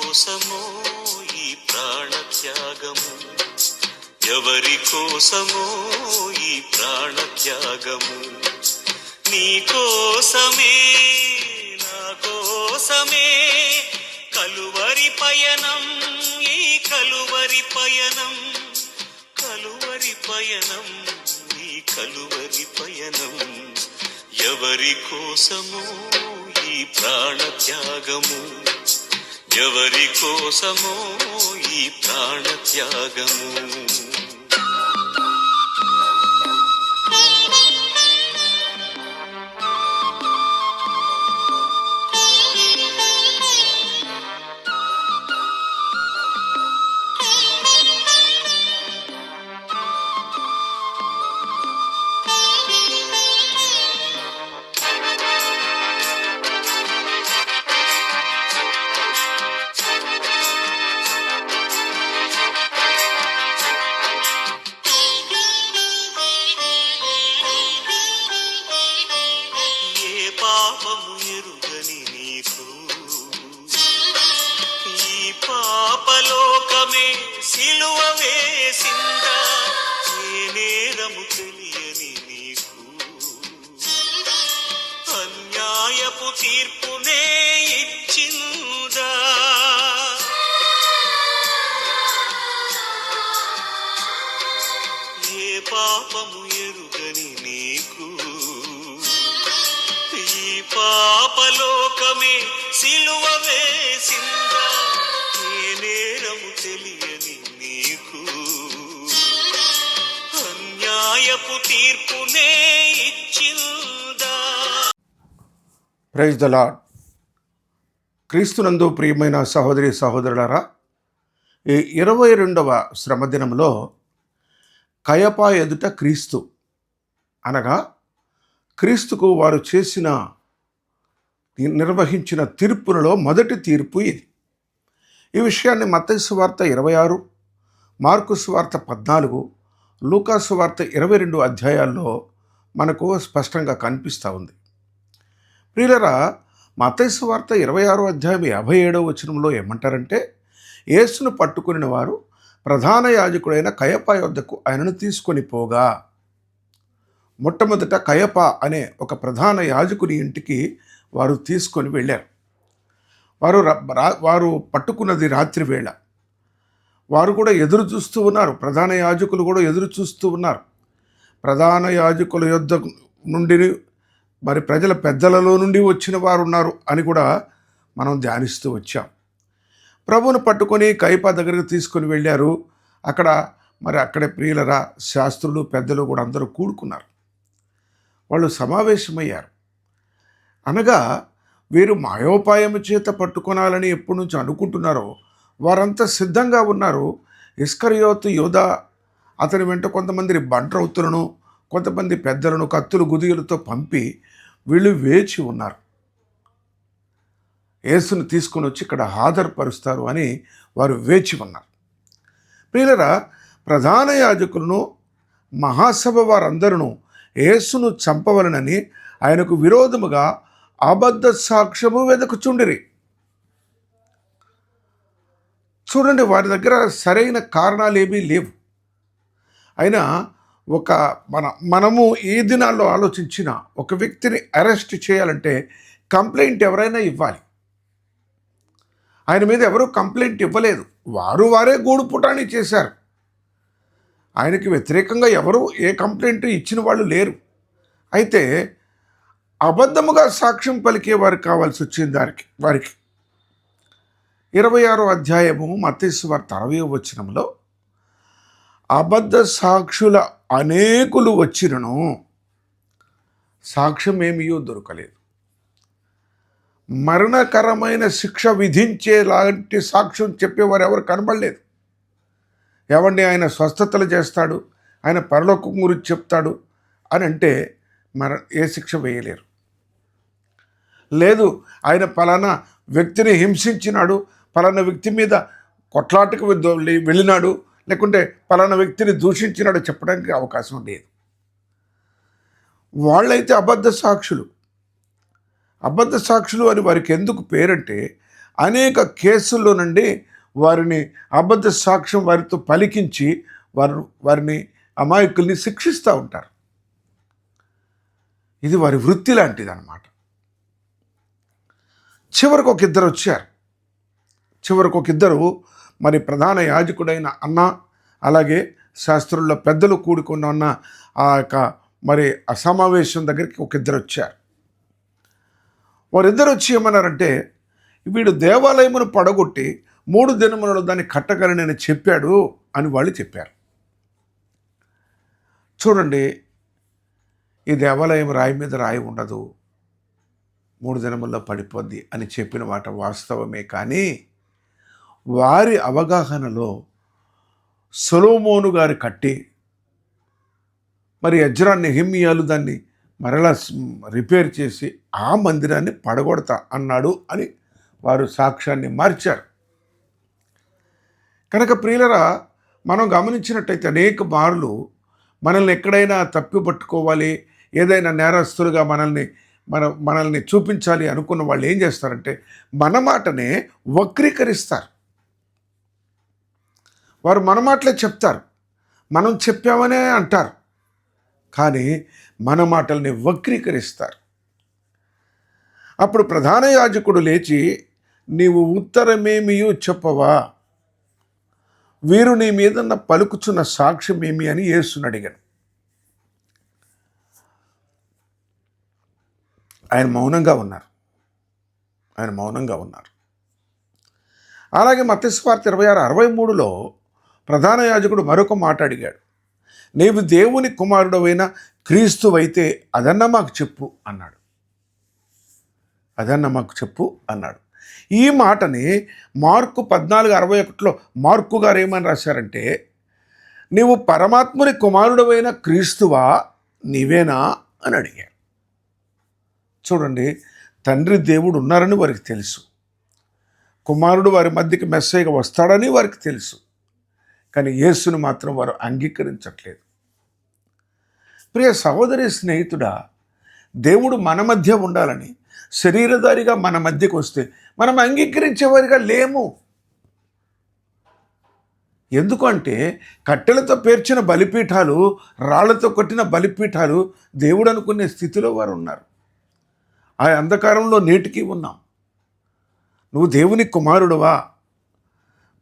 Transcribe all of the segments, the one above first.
కోసమో ఈ ప్రాణత్యాగము, ఎవరి కోసమో ఈ ప్రాణత్యాగము, నీ కోసమే నా కోసమే కలువరి పయనం, ఈ కలువరి పయనం, కలువరి పయనం, ఈ కలువరి పయనం, ఎవరి కోసమో ఈ ప్రాణత్యాగము, ఎవరి కోసమో ఈ ప్రాణత్యాగము. పాపము ఎరుగని నీకు ఈ పాపలోకమే సిలువ వేసిందా, ఏ నేరము తెలియని నీకు అన్యాయపు తీర్పునే ఇచ్చిందా, ఏ పాపము ఎరుగని నీకు ఈ పాపలోకమే సిలువ వేసిందా, ఏ నేరము తెలియని నీకు అన్యాయపు తీర్పునే ఇచ్చిందా. Praise the Lord. క్రీస్తునందు ప్రియమైన సహోదరి సహోదరులారా, ఈ 22వ శ్రమదినంలో కయప ఎదుట క్రీస్తు అనగా క్రీస్తుకు వారు నిర్వహించిన తీర్పులలో మొదటి తీర్పు ఇది. ఈ విషయాన్ని మత్తయి సువార్త 26, మార్కు సువార్త 14, లూకా సువార్త 22 అధ్యాయాల్లో మనకు స్పష్టంగా కనిపిస్తూ ఉంది. ప్రియులారా, మత్తయి సువార్త 26వ అధ్యాయం 57వ వచనంలో ఏమంటారంటే, యేసును పట్టుకుని వారు ప్రధాన యాజకుడైన కయప యొద్దకు ఆయనను తీసుకొని పోగా. మొట్టమొదట కయప అనే ఒక ప్రధాన యాజకుని ఇంటికి వారు తీసుకొని వెళ్ళారు. వారు పట్టుకున్నది రాత్రి వేళ. వారు కూడా ఎదురు చూస్తూ ఉన్నారు, ప్రధాన యాజకులు కూడా ఎదురు చూస్తూ ఉన్నారు. ప్రధాన యాజకుల యొద్ద నుండి మరి ప్రజల పెద్దలలో నుండి వచ్చిన వారు ఉన్నారు అని కూడా మనం ధ్యానిస్తూ వచ్చాం. ప్రభువును పట్టుకొని కయప దగ్గరికి తీసుకొని వెళ్ళారు. అక్కడే ప్రియులరా, శాస్త్రులు పెద్దలు కూడా అందరూ కూడుకున్నారు. వాళ్ళు సమావేశమయ్యారు. అనగా వీరు మాయోపాయము చేత పట్టుకొనాలని ఎప్పటి నుంచి అనుకుంటున్నారో వారంతా సిద్ధంగా ఉన్నారు. ఇస్కరియోతు యోధా అతని వెంట కొంతమంది బంట్రౌతులను, కొంతమంది పెద్దలను కత్తులు గుదియలతో పంపి వీళ్ళు వేచి ఉన్నారు. యేసును తీసుకొని వచ్చి ఇక్కడ హాజరుపరుస్తారు అని వారు వేచి ఉన్నారు. ప్రియులరా, ప్రధాన యాజకులను, మహాసభ వారందరూ యేసును చంపవలనని ఆయనకు విరోధముగా అబద్ధ సాక్ష్యము వెదకుచుండిరి. చూడండి, వారి దగ్గర సరైన కారణాలు ఏమీ లేవు. అయినా మనము ఈ దినాల్లో ఆలోచించిన ఒక వ్యక్తిని అరెస్ట్ చేయాలంటే కంప్లైంట్ ఎవరైనా ఇవ్వాలి. ఆయన మీద ఎవరూ కంప్లైంట్ ఇవ్వలేదు, వారే గూడు పుటాణి చేశారు. ఆయనకి వ్యతిరేకంగా ఎవరు ఏ కంప్లైంట్ ఇచ్చిన వాళ్ళు లేరు. అయితే అబద్ధముగా సాక్ష్యం పలికేవారు కావాల్సి వచ్చింది వారికి. 26వ అధ్యాయము మత్తయి సువార్త 60వ వచనంలో, అబద్ధ సాక్షుల అనేకులు వచ్చినను సాక్ష్యం ఏమీయో దొరకలేదు. మరణకరమైన శిక్ష విధించేలాంటి సాక్ష్యం చెప్పేవారు ఎవరు కనబడలేదు. ఏమండి, ఆయన స్వస్థతలు చేస్తాడు, ఆయన పరలోకం గురించి చెప్తాడు అని అంటే ఏ శిక్ష వేయలేరు. లేదు, ఆయన పలానా వ్యక్తిని హింసించినాడు, పలానా వ్యక్తి మీద కొట్లాటకు వెళ్ళినాడు, లేకుంటే పలానా వ్యక్తిని దూషించినాడు చెప్పడానికి అవకాశం లేదు. వాళ్ళైతే అబద్ధ సాక్షులు అని వారికి ఎందుకు పేరంటే, అనేక కేసుల్లో నుండి వారిని అబద్ధ సాక్ష్యం వారితో పలికించి వారిని అమాయకుల్ని శిక్షిస్తూ ఉంటారు. ఇది వారి వృత్తి లాంటిది అన్నమాట. చివరికి ఒక ఇద్దరు మరి ప్రధాన యాజకుడైన అన్న, అలాగే శాస్త్రుల్లో పెద్దలు కూడుకున్న ఉన్న ఆ యొక్క మరి ఆ సమావేశం దగ్గరికి ఒక ఇద్దరు వచ్చారు. వారిద్దరు వచ్చి ఏమన్నారంటే, వీడు దేవాలయమును పడగొట్టి 3 దినములలో దాన్ని కట్టగలనని చెప్పాడు అని వాళ్ళు చెప్పారు. చూడండి, ఈ దేవాలయం రాయి మీద రాయి ఉండదు, 3 దినముల్లో పడిపోద్ది అని చెప్పిన మాట వాస్తవమే. కానీ వారి అవగాహనలో సొలొమోను గారు కట్టి మరి ఎజ్రా నెహెమ్యాలు దాన్ని మరలా రిపేర్ చేసి ఆ మందిరాన్ని పడగొడతా అన్నాడు అని వారు సాక్ష్యాన్ని మార్చారు. కనుక ప్రియులరా, మనం గమనించినట్టయితే అనేక మార్లు మనల్ని ఎక్కడైనా తప్పిపట్టుకోవాలి, ఏదైనా నేరస్తులుగా మనల్ని చూపించాలి అనుకున్న వాళ్ళు ఏం చేస్తారంటే మన మాటనే వక్రీకరిస్తారు. వారు మన మాటలే చెప్తారు, మనం చెప్పామనే అంటారు, కానీ మన మాటల్ని వక్రీకరిస్తారు. అప్పుడు ప్రధాన యాజకుడు లేచి, నీవు ఉత్తరమేమియూ చెప్పవా, వీరు నీ మీద పలుకుచున్న సాక్ష్యం ఏమి అని యేసుని అడిగాను. ఆయన మౌనంగా ఉన్నారు. అలాగే మత్తయి సువార్త 26:63లో ప్రధాన యాజకుడు మరొక మాట అడిగాడు, నీవు దేవుని కుమారుడవైన క్రీస్తువైతే అదన్నా మాకు చెప్పు అన్నాడు. ఈ మాటని మార్కు 14:61లో మార్కు గారు ఏమని రాశారంటే, నీవు పరమాత్ముని కుమారుడవైన క్రీస్తువా, నీవేనా అని అడిగారు. చూడండి, తండ్రి దేవుడు ఉన్నారని వారికి తెలుసు, కుమారుడు వారి మధ్యకి మెస్సయ్యగా వస్తాడని వారికి తెలుసు, కానీ యేసును మాత్రం వారు అంగీకరించట్లేదు. ప్రియ సహోదరి స్నేహితుడా, దేవుడు మన మధ్య ఉండాలని శరీరధారిగా మన మధ్యకు వస్తే మనం అంగీకరించేవారిగా లేము. ఎందుకంటే కట్టెలతో పేర్చిన బలిపీఠాలు, రాళ్లతో కొట్టిన బలిపీఠాలు దేవుడు అనుకునే స్థితిలో వారు ఉన్నారు. ఆ అంధకారంలో నేటికి ఉన్నాం. నువ్వు దేవుని కుమారుడువా,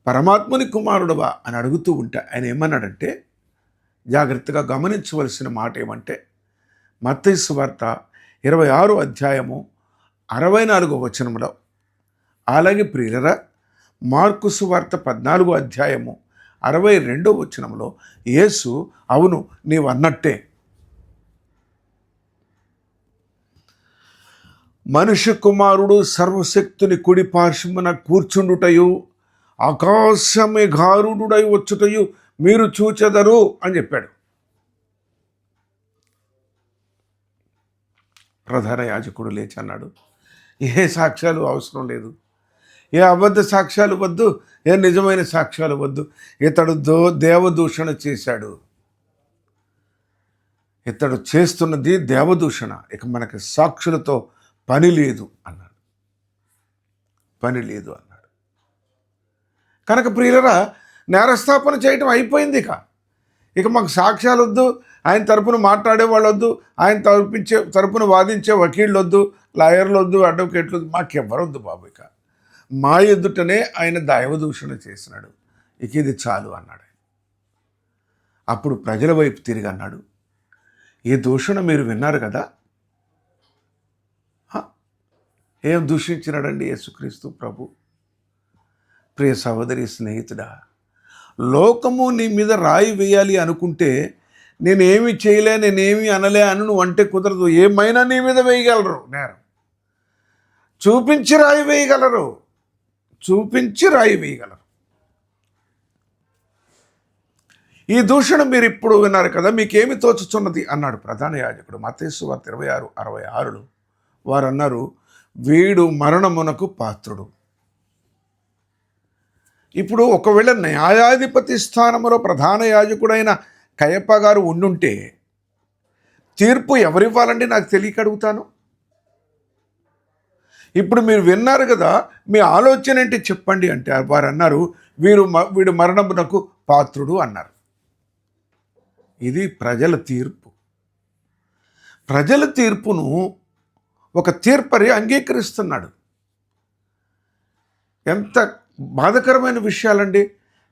పరమాత్ముని కుమారుడువా అని అడుగుతూ ఉంటే ఆయన ఏమన్నాడంటే, జాగ్రత్తగా గమనించవలసిన మాట ఏమంటే, మత్తయి సువార్త 26:64 అలాగే ప్రియులరా, మార్కు సువార్త 14:62 యేసు అవును నీవు అన్నట్టే, మనుష్య కుమారుడు సర్వశక్తుని కుడి పార్శ్వమున కూర్చుండుటయు ఆకాశమేఘారూఢుడై వచ్చుటయు మీరు చూచెదరు అని చెప్పాడు. ప్రధాన యాజకుడు లేచి అన్నాడు, ఏ సాక్ష్యాలు అవసరం లేదు, ఏ అబద్ధ సాక్ష్యాలు వద్దు, ఏ నిజమైన సాక్ష్యాలు వద్దు, ఇతడు దేవదూషణ చేశాడు, ఇతడు చేస్తున్నది దేవదూషణ, ఇక మనకి సాక్షులతో పని లేదు అన్నాడు. కనుక ప్రియులరా, నేరస్థాపన చేయటం అయిపోయింది. ఇక మాకు సాక్ష్యాలు వద్దు, ఆయన తరపున మాట్లాడే వాళ్ళు వద్దు, ఆయన తరపున వాదించే వకీళ్ళు వద్దు, లాయర్లు వద్దు, అడ్వకేట్లు వద్దు, మాకెవ్వరొద్దు బాబు, ఇక మా ఎదుటనే ఆయన దైవదూషణ చేసినాడు, ఇక ఇది చాలు అన్నాడు. అప్పుడు ప్రజల వైపు తిరిగి అన్నాడు, ఈ దూషణ మీరు విన్నారు కదా, ఏం దూషించినాడండి యేసుక్రీస్తు ప్రభు. ప్రియ సహోదరి స్నేహితుడా, లోకము నీ మీద రాయి వేయాలి అనుకుంటే నేనేమి చేయలే, నేనేమి అనలే అని నువ్వు అంటే కుదరదు. ఏమైనా నీ మీద వేయగలరు, నేరం చూపించి రాయి వేయగలరు. ఈ దూషణ మీరు ఇప్పుడు విన్నారు కదా, మీకేమి తోచుచున్నది అన్నాడు ప్రధాన యాజకుడు. మత్తయి సువార్త 26:66 వారు అన్నారు, వీడు మరణమునకు పాత్రుడు. ఇప్పుడు ఒకవేళ న్యాయాధిపతి స్థానంలో ప్రధాన యాజకుడైన కయప గారు ఉండుంటే తీర్పు ఎవరివ్వాలండి నాకు తెలియక అడుగుతాను. ఇప్పుడు మీరు విన్నారు కదా, మీ ఆలోచన ఏంటి చెప్పండి అంటే వారు అన్నారు, వీడు మరణమునకు పాత్రుడు అన్నారు. ఇది ప్రజల తీర్పు. ప్రజల తీర్పును ఒక తీర్పరి అంగీకరిస్తున్నాడు. ఎంత బాధకరమైన విషయాలండి.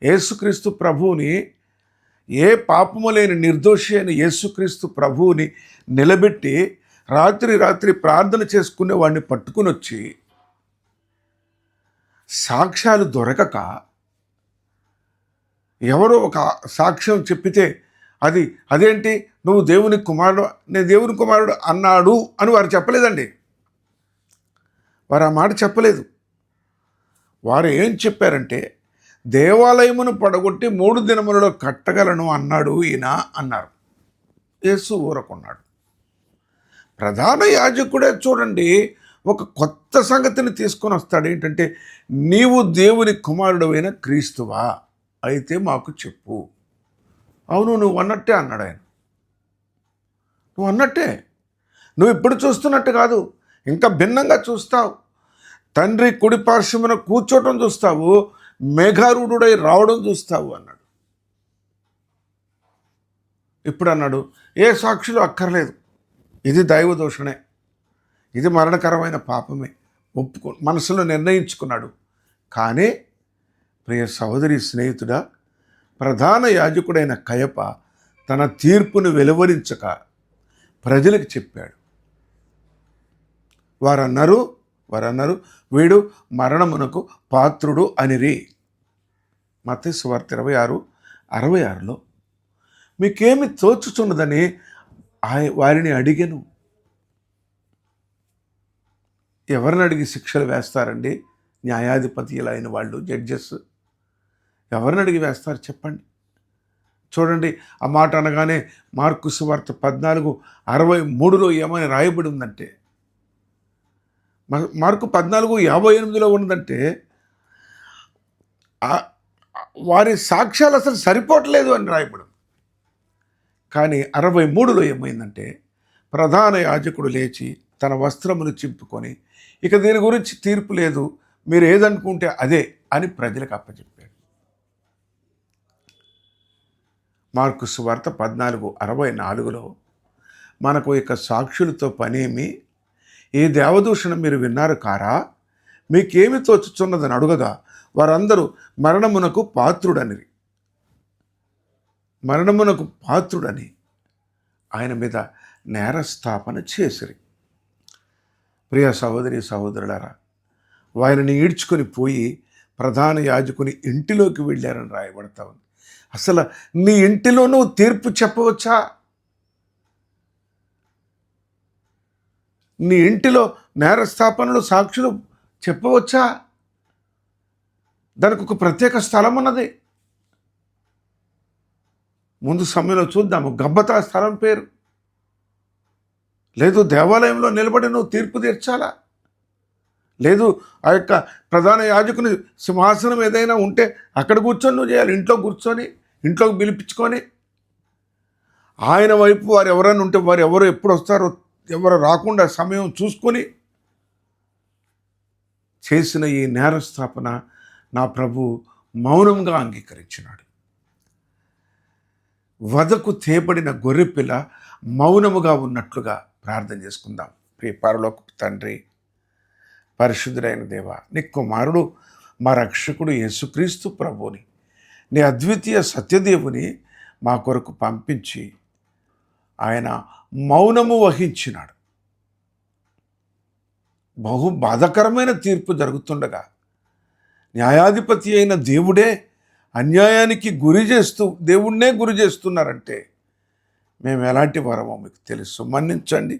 యేసుక్రీస్తు ప్రభువుని, ఏ పాపము లేని నిర్దోషి అయిన యేసుక్రీస్తు ప్రభువుని నిలబెట్టి రాత్రి ప్రార్థన చేసుకునే వాడిని పట్టుకుని వచ్చి సాక్ష్యాలు దొరకక ఎవరో ఒక సాక్ష్యం చెప్పితే అదేంటి నువ్వు దేవుని కుమారుడు, నేను దేవుని కుమారుడు అన్నాడు అని వారు చెప్పలేదండి. వారు ఆ మాట చెప్పలేదు. వారు ఏం చెప్పారంటే, దేవాలయమును పడగొట్టి 3 దినములలో కట్టగలను అన్నాడు ఈయన అన్నారు. యేసు ఊరకున్నాడు. ప్రధాన యాజకుడే చూడండి ఒక కొత్త సంగతిని తీసుకొని వస్తాడు. ఏంటంటే, నీవు దేవుని కుమారుడు అయిన క్రీస్తువా అయితే మాకు చెప్పు. అవును, నువ్వు అన్నట్టే అన్నాడు ఆయన. నువ్వు అన్నట్టే, నువ్వు ఇప్పుడు చూస్తున్నట్టు కాదు, ఇంకా భిన్నంగా చూస్తావు. తండ్రి కుడి పార్శ్వమున కూర్చోవటం చూస్తావు, మేఘారూఢుడై రావడం చూస్తావు అన్నాడు. ఇప్పుడు అన్నాడు, ఏ సాక్షులు అక్కర్లేదు, ఇది దైవ దోషణే, ఇది మరణకరమైన పాపమే, మనసులో నిర్ణయించుకున్నాడు. కానీ ప్రియ సహోదరి స్నేహితుడా, ప్రధాన యాజకుడైన కయప తన తీర్పును వెలువరించక ప్రజలకు చెప్పాడు. వారన్నారు వీడు మరణమునకు పాత్రుడు అనిరి. మత్తయి సువార్త 26:66లో మీకేమి తోచుచున్నదని వారిని అడిగెను. ఎవరిని అడిగి శిక్షలు వేస్తారండి? న్యాయాధిపతులు అయిన వాళ్ళు, జడ్జెస్ ఎవరిని అడిగి వేస్తారు చెప్పండి. చూడండి, ఆ మాట అనగానే మార్కు సువార్త 14:63లో ఏమని రాయబడి ఉందంటే, మార్కు 14:58లో ఉన్నదంటే వారి సాక్ష్యాలు అసలు సరిపోవట్లేదు అని రాయబడి. కానీ 63లో ఏమైందంటే, ప్రధాన యాజకుడు లేచి తన వస్త్రమును చింపుకొని, ఇక దీని గురించి తీర్పు లేదు, మీరు ఏదనుకుంటే అదే అని ప్రజలకు అప్పచెప్పాడు. మార్కు సువార్త 14:64లో మనకు ఇక సాక్షులతో పనేమి, ఈ దేవదూషణ మీరు విన్నారు కారా, మీకేమి తోచుచున్నదని అడుగగా వారందరూ మరణమునకు పాత్రుడని ఆయన మీద నేరస్థాపన చేసిరి. ప్రియ సహోదరి సహోదరులారా, వారిని ఈడ్చుకొని పోయి ప్రధాన యాజకుని ఇంటిలోకి వెళ్ళారని రాయబడతా ఉంది. అసలు నీ ఇంటిలో నువ్వు తీర్పు చెప్పవచ్చా? నీ ఇంటిలో నేరస్థాపనలు సాక్షులు చెప్పవచ్చా? దానికి ఒక ప్రత్యేక స్థలం ఉన్నది. ముందు సమయంలో చూద్దాము. గబ్బతా స్థలం పేరు. లేదు దేవాలయంలో నిలబడి నువ్వు తీర్పు తీర్చాలా? లేదు ఆ యొక్క ప్రధాన యాజకుని సింహాసనం ఏదైనా ఉంటే అక్కడ కూర్చొని నువ్వు చేయాలి. ఇంట్లోకి పిలిపించుకొని ఆయన వైపు వారు ఎవరైనా ఉంటే వారు ఎవరు ఎప్పుడు వస్తారో, ఎవరు రాకుండా సమయం చూసుకొని చేసిన ఈ నేరస్థాపన నా ప్రభు మౌనంగా అంగీకరించినాడు. వధకు తేబడిన గొర్రెపిల్ల మౌనముగా ఉన్నట్లుగా ప్రార్థన చేసుకుందాం. ప్రియ పరలోకపు తండ్రి, పరిశుద్ధుడైన దేవ, నీ కుమారుడు మా రక్షకుడు యేసుక్రీస్తు ప్రభుని, నీ అద్వితీయ సత్యదేవుని మా కొరకు పంపించి ఆయన మౌనము వహించినాడు. బహు బాధాకరమైన తీర్పు జరుగుతుండగా న్యాయాధిపతి అయిన దేవుడే అన్యాయానికి దేవుణ్ణే గురి చేస్తున్నారంటే మేము ఎలాంటి వరమో మీకు తెలుసు. మన్నించండి,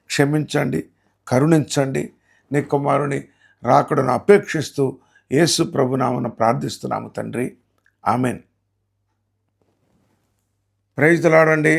క్షమించండి, కరుణించండి. నీ కుమారుని రాకడను అపేక్షిస్తూ యేసు ప్రభునామమున ప్రార్థిస్తున్నాము తండ్రి. ఆమెన్. ప్రైజ్ ది లార్డ్ అండి.